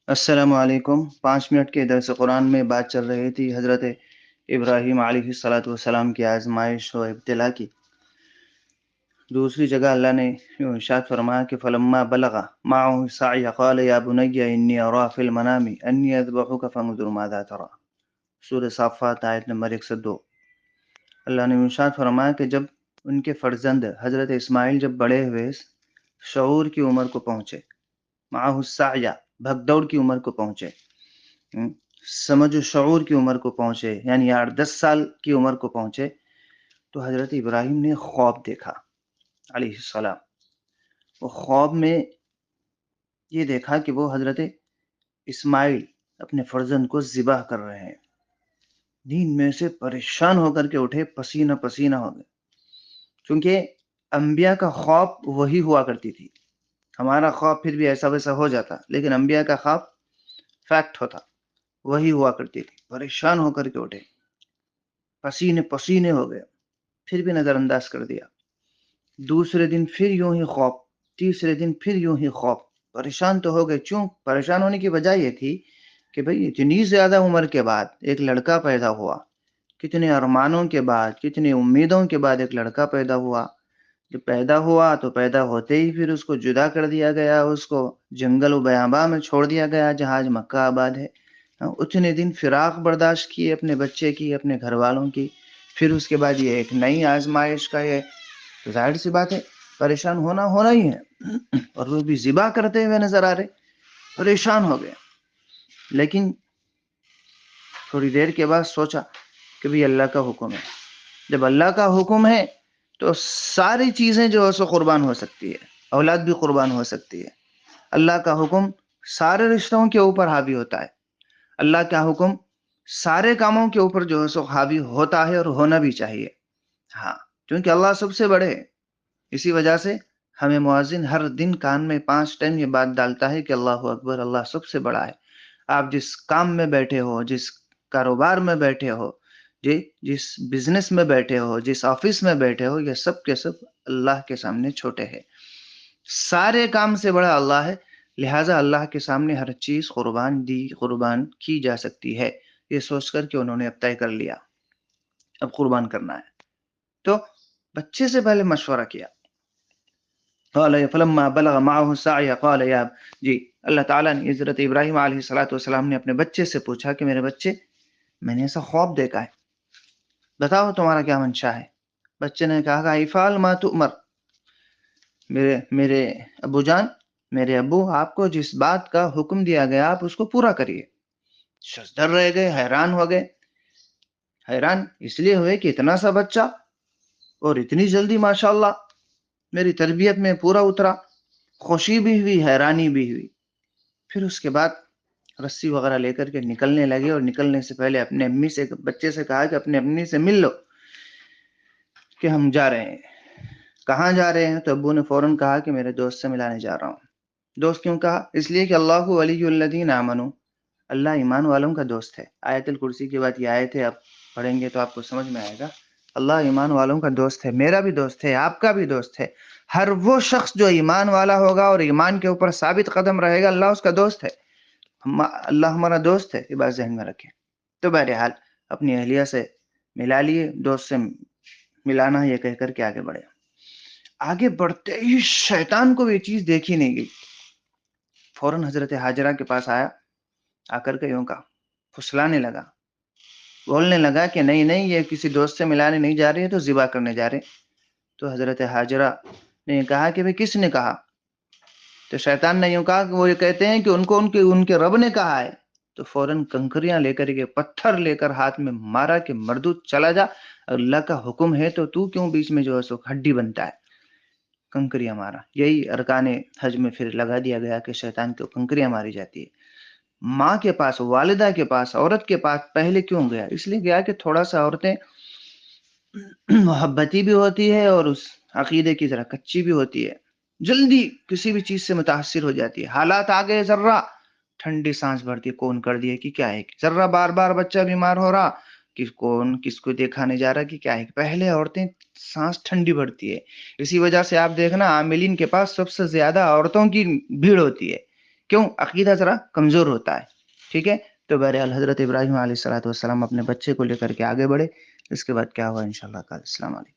السلام علیکم۔ 5 منٹ کے درس قرآن میں بات چل رہی تھی حضرت ابراہیم علیہ الصلاۃ والسلام کی آزمائش و ابتلا کی۔ دوسری جگہ اللہ نے ارشاد فرمایا کہ فلما بلغ معه السعي قال يا بني انی ارى في المنام انی اذبحك فانظر ماذا ترى۔ سورہ صافات آیت نمبر 102۔ اللہ نے ارشاد فرمایا کہ جب ان کے فرزند حضرت اسماعیل جب بڑے ہوئے، شعور کی عمر کو پہنچے، معه السعي بھگ دوڑ کی عمر کو پہنچے، سمجھ و شعور کی عمر کو پہنچے، یعنی 8-10 سال کی عمر کو پہنچے، تو حضرت ابراہیم نے خواب دیکھا علیہ السلام۔ وہ خواب میں یہ دیکھا کہ وہ حضرت اسماعیل اپنے فرزند کو ذبح کر رہے ہیں۔ نیند میں سے پریشان ہو کر کے اٹھے، پسینہ پسینہ ہو گئے، کیونکہ انبیاء کا خواب وہی ہوا کرتی تھی۔ ہمارا خواب پھر بھی ایسا ویسا ہو جاتا، لیکن انبیاء کا خواب فیکٹ ہوتا، وہی ہوا کرتی تھی۔ پریشان ہو کر کے اٹھے، پسینے پسینے ہو گئے، پھر بھی نظر انداز کر دیا۔ دوسرے دن پھر یوں ہی خواب، تیسرے دن پھر یوں ہی خواب۔ پریشان تو ہو گئے۔ کیوں پریشان ہونے کی وجہ یہ تھی کہ بھئی اتنی زیادہ عمر کے بعد ایک لڑکا پیدا ہوا، کتنے ارمانوں کے بعد، کتنی امیدوں کے بعد ایک لڑکا پیدا ہوا۔ جب پیدا ہوا تو پیدا ہوتے ہی پھر اس کو جدا کر دیا گیا، اس کو جنگل و بیاباں میں چھوڑ دیا گیا جہاں آج مکہ آباد ہے۔ اتنے دن فراق برداشت کیے اپنے بچے کی، اپنے گھر والوں کی، پھر اس کے بعد یہ ایک نئی آزمائش کا ہے، تو ظاہر سی بات ہے پریشان ہونا ہی ہے۔ اور وہ بھی ذبح کرتے ہوئے نظر آ رہے، پریشان ہو گئے۔ لیکن تھوڑی دیر کے بعد سوچا کہ بھی اللہ کا حکم ہے، جب اللہ کا حکم ہے تو ساری چیزیں جو ہے سو قربان ہو سکتی ہے، اولاد بھی قربان ہو سکتی ہے۔ اللہ کا حکم سارے رشتوں کے اوپر حاوی ہوتا ہے، اللہ کا حکم سارے کاموں کے اوپر جو ہے سو حاوی ہوتا ہے، اور ہونا بھی چاہیے۔ ہاں، کیونکہ اللہ سب سے بڑے ہے۔ اسی وجہ سے ہمیں مؤذن ہر دن کان میں 5 ٹائم یہ بات ڈالتا ہے کہ اللہ اکبر، اللہ سب سے بڑا ہے۔ آپ جس کام میں بیٹھے ہو، جس کاروبار میں بیٹھے ہو، جس بزنس میں بیٹھے ہو، جس آفس میں بیٹھے ہو، یہ سب کے سب اللہ کے سامنے چھوٹے ہیں۔ سارے کام سے بڑا اللہ ہے، لہٰذا اللہ کے سامنے ہر چیز قربان کی جا سکتی ہے۔ یہ سوچ کر کہ انہوں نے اب طے کر لیا، اب قربان کرنا ہے، تو بچے سے پہلے مشورہ کیا۔ قال فلما بلغ معه السعي قال یا جی اللہ تعالیٰ نے حضرت ابراہیم علیہ الصلاۃ والسلام نے اپنے بچے سے پوچھا کہ میرے بچے، میں نے ایسا خواب دیکھا ہے، بتاؤ تمہارا کیا منشا ہے۔ بچے نے کہا افعل ما تؤمر، میرے ابو جان، میرے ابو، آپ کو جس بات کا حکم دیا گیا آپ اس کو پورا کریے۔ ششدر رہ گئے، حیران ہو گئے۔ حیران اس لیے ہوئے کہ اتنا سا بچہ اور اتنی جلدی ماشاءاللہ میری تربیت میں پورا اترا۔ خوشی بھی ہوئی، حیرانی بھی ہوئی۔ پھر اس کے بعد رسی وغیرہ لے کر کے نکلنے لگے، اور نکلنے سے پہلے اپنے امی سے، بچے سے کہا کہ اپنے امی سے مل لو کہ ہم جا رہے ہیں۔ کہاں جا رہے ہیں؟ تو ابو نے فوراً کہا کہ میرے دوست سے ملانے جا رہا ہوں۔ دوست کیوں کہا؟ اس لیے کہ اللہ ولی الذین آمنوا، اللہ ایمان والوں کا دوست ہے۔ آیت الکرسی کی بات یہ آیت ہے، آپ پڑھیں گے تو آپ کو سمجھ میں آئے گا۔ اللہ ایمان والوں کا دوست ہے، میرا بھی دوست ہے، آپ کا بھی دوست ہے۔ ہر وہ شخص جو ایمان والا ہوگا اور ایمان کے اوپر ثابت قدم رہے گا، اللہ اس کا دوست ہے۔ اللہ ہمارا دوست ہے، یہ بات ذہن میں رکھیں۔ تو بہرحال اپنی اہلیہ سے ملا لیے، دوست سے ملانا یہ کہہ کر کے آگے بڑھے۔ آگے بڑھتے ہی شیطان کو یہ چیز دیکھی نہیں گئی، فوراً حضرت ہاجرہ کے پاس آیا، آ کر کے یوں کا پھسلانے لگا، بولنے لگا کہ نہیں یہ کسی دوست سے ملانے نہیں جا رہے ہیں، تو ذبح کرنے جا رہے۔ تو حضرت ہاجرہ نے کہا کہ کس نے کہا؟ تو شیطان نے یوں کہا کہ وہ یہ کہتے ہیں کہ ان کے رب نے کہا ہے۔ تو فوراً کنکریاں لے کر کے، پتھر لے کر ہاتھ میں مارا کہ مردود چلا جا، اللہ کا حکم ہے تو کیوں بیچ میں جو ہے سو ہڈی بنتا ہے۔ کنکریاں مارا، یہی ارکان حج میں پھر لگا دیا گیا کہ شیطان کو کنکریاں ماری جاتی ہے۔ ماں کے پاس، والدہ کے پاس، عورت کے پاس پہلے کیوں گیا؟ اس لیے گیا کہ تھوڑا سا عورتیں محبتی بھی ہوتی ہے اور اس عقیدے کی ذرا کچی بھی ہوتی ہے، جلدی کسی بھی چیز سے متاثر ہو جاتی ہے۔ حالات آگے ذرہ ٹھنڈی سانس بھرتی ہے، کون کر دیے کہ کیا ہے، ذرہ بار بار بچہ بیمار ہو رہا کہ کون کس کو دیکھانے جا رہا کہ کیا ہے، پہلے عورتیں سانس ٹھنڈی بڑھتی ہے۔ اسی وجہ سے آپ دیکھنا عاملین کے پاس سب سے زیادہ عورتوں کی بھیڑ ہوتی ہے، کیوں؟ عقیدہ ذرا کمزور ہوتا ہے، ٹھیک ہے؟ تو بہرحال حضرت ابراہیم علیہ السلام اپنے بچے کو لے کر کے آگے بڑھے، اس کے بعد کیا ہوا انشاءاللہ کل. السلام علیکم.